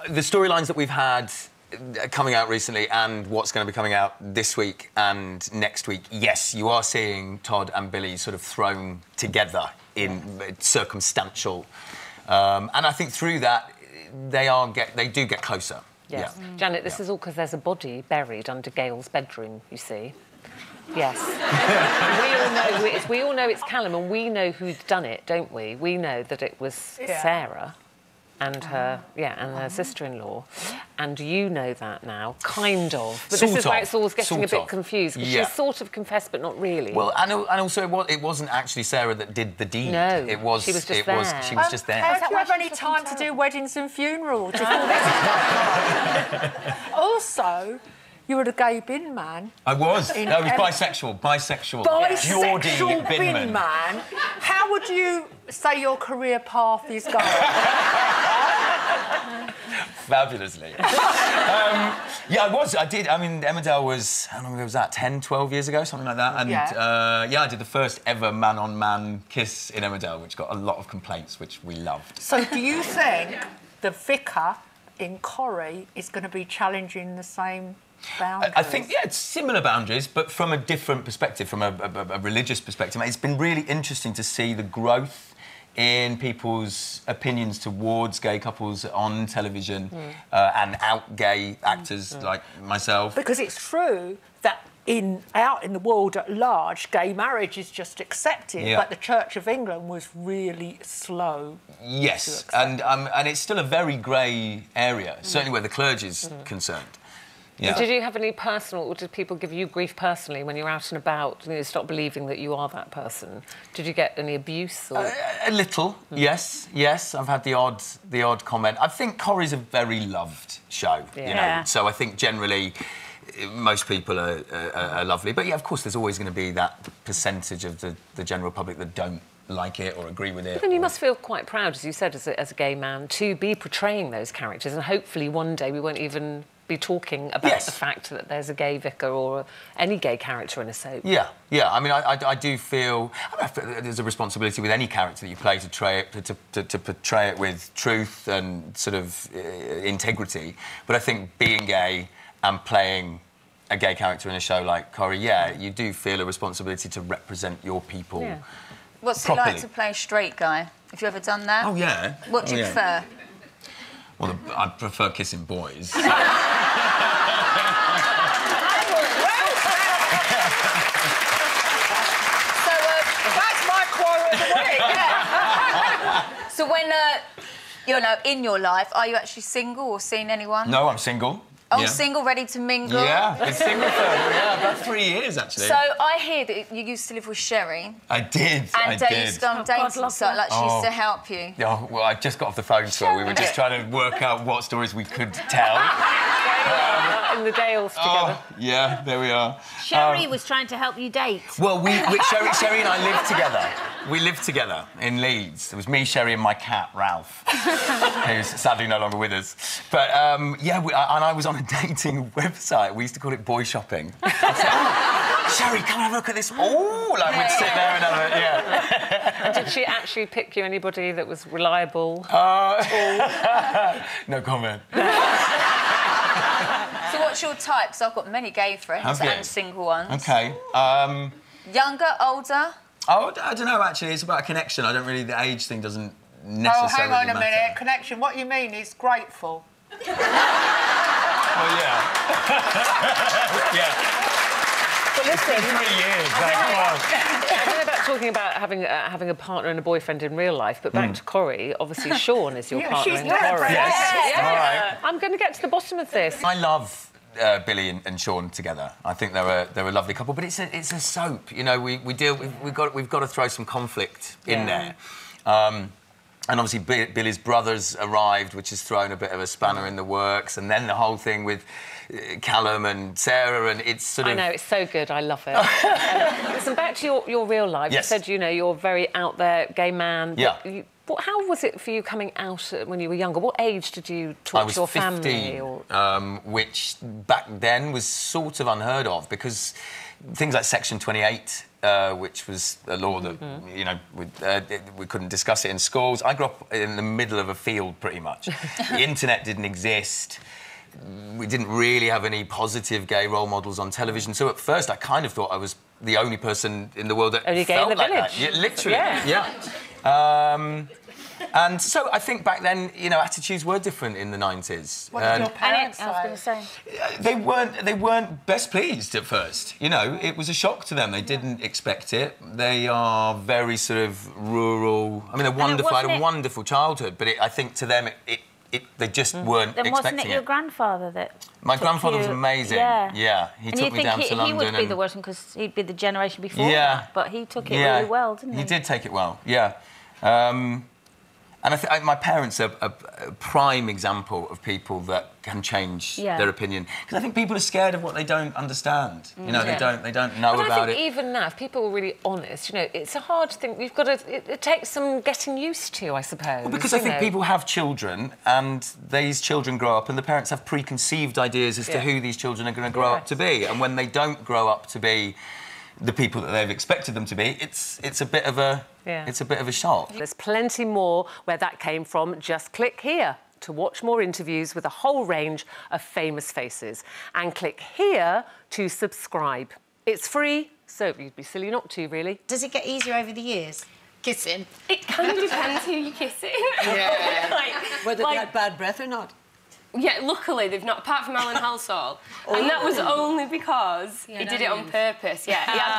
The storylines that we've had coming out recently and what's going to be coming out this week and next week, yes, you are seeing Todd and Billy sort of thrown together in circumstantial... and I think through that, they do get closer. Yes. Yeah. Janet, this is all because there's a body buried under Gail's bedroom, you see. Yes. we all know it's Callum, and we know who's done it, don't we? We know that it was Sarah and her sister-in-law, and you know that now, kind of. But this is why it's always getting a bit confused, because she's sort of confessed, but not really. Well, and also it wasn't actually Sarah that did the deed. No, it was. She was just there. She was just there. How do you have any time to do weddings and funerals? Also, you were the gay bin man. I was. No, I was bisexual. Bisexual. Bisexual bin man. How would you say your career path is going? Fabulously. Yeah, I was. I did. I mean, Emmerdale was... How long ago was that? 10, 12 years ago? Something like that. And, yeah, I did the first ever man-on-man kiss in Emmerdale, which got a lot of complaints, which we loved. So do you think the vicar in Corrie is going to be challenging the same boundaries? I think, yeah, it's similar boundaries, but from a different perspective, from a religious perspective. It's been really interesting to see the growth in people's opinions towards gay couples on television and out gay actors like myself. Because it's true that out in the world at large, gay marriage is just accepted, but the Church of England was really slow. Yes, and it's still a very grey area, certainly where the clergy is concerned. Yeah. Did you have any personal, or did people give you grief personally when you're out and about, and you stop believing that you are that person? Did you get any abuse? Or... A little, yes. I've had the odd comment. I think Corrie's a very loved show, you know, so I think generally most people are lovely. But yeah, of course, there's always going to be that percentage of the general public that don't like it or agree with it. And you must feel quite proud, as you said, as a gay man, to be portraying those characters, and hopefully one day we won't even be talking about the fact that there's a gay vicar or any gay character in a soap. Yeah. I mean, I do feel there's a responsibility with any character that you play to portray it with truth and sort of integrity. But I think being gay and playing a gay character in a show like Corrie, you do feel a responsibility to represent your people. Yeah. What's it like to play a straight guy? Have you ever done that? Oh, yeah. What do you prefer? Well, I prefer kissing boys. So that's my quote of the week. So when you're in your life, are you actually single or seeing anyone? No, I'm single. Oh, single, ready to mingle? Yeah, been single for about 3 years, actually. So I hear that you used to live with Sherrie. I did, and they used to go on dates and stuff, like she used to help you. Yeah, well, I just got off the phone to her. We were just trying to work out what stories we could tell. In the Dales together. Yeah, there we are. Sherrie was trying to help you date. Well, Sherrie and I lived together. We lived together in Leeds. It was me, Sherrie and my cat, Ralph, who's sadly no longer with us. But, and I was on a dating website. We used to call it boy shopping. I'd say, Sherrie, come have a look at this. Oh, like we'd sit there and have And did she actually pick you anybody that was reliable? No comment. So what's your type? Because I've got many gay friends and single ones. OK. Younger, older? Oh, I don't know, actually. It's about a connection. I don't really... The age thing doesn't necessarily matter. Oh, hang on a minute. Connection. What you mean is grateful. Well, yeah. But listen, 3 years. I don't know about talking about having a partner and a boyfriend in real life, but back to Corrie, obviously Sean is your partner in Corrie. Yes. All right. I'm going to get to the bottom of this. I love Billy and Sean together. I think they're a lovely couple, but it's a soap. You know, we've got to throw some conflict in there. And obviously Billy's brothers arrived, which has thrown a bit of a spanner in the works, and then the whole thing with Callum and Sarah, and it's sort of... I know, it's so good, I love it. Listen, back to your real life. Yes. You said, you know, you're a very out there gay man. Yeah. How was it for you coming out when you were younger? What age did you talk to your family? I was 15, which back then was sort of unheard of, because things like Section 28 which was a law that, you know, we couldn't discuss it in schools. I grew up in the middle of a field, pretty much. The internet didn't exist. We didn't really have any positive gay role models on television. So at first, I kind of thought I was the only person in the world that only gay felt in the like village. that. Yeah, literally. Yeah. And so I think back then, you know, attitudes were different in the 90s. What did your parents I was going to say. They weren't best pleased at first. You know, it was a shock to them. They didn't expect it. They are very sort of rural. I mean, they're wonderful. I had a wonderful childhood, but I think to them, they just weren't Then expecting wasn't it your grandfather that... My grandfather was amazing. Yeah. He took me down to London. He would be the worst one because he'd be the generation before. Yeah. That, but he took it really well, didn't he? He did take it well. Yeah. And I think my parents are a prime example of people that can change their opinion. Because I think people are scared of what they don't understand. You know, they don't know but about I think even now, if people were really honest, you know, it's a hard thing. We've got to... It takes some getting used to, I suppose. Well, because I think people have children, and these children grow up, and the parents have preconceived ideas as to who these children are going to grow up to be. And when they don't grow up to be the people that they've expected them to be, it's a bit of a... It's a bit of a shock. There's plenty more where that came from. Just click here to watch more interviews with a whole range of famous faces. And click here to subscribe. It's free, so you'd be silly not to, really. Does it get easier over the years? Kissing? It kind of depends who you're kissing. Yeah. Whether they had bad breath or not. Yeah, luckily they've not, apart from Alan Halsall. And that was only because he did it on purpose. Yeah, he had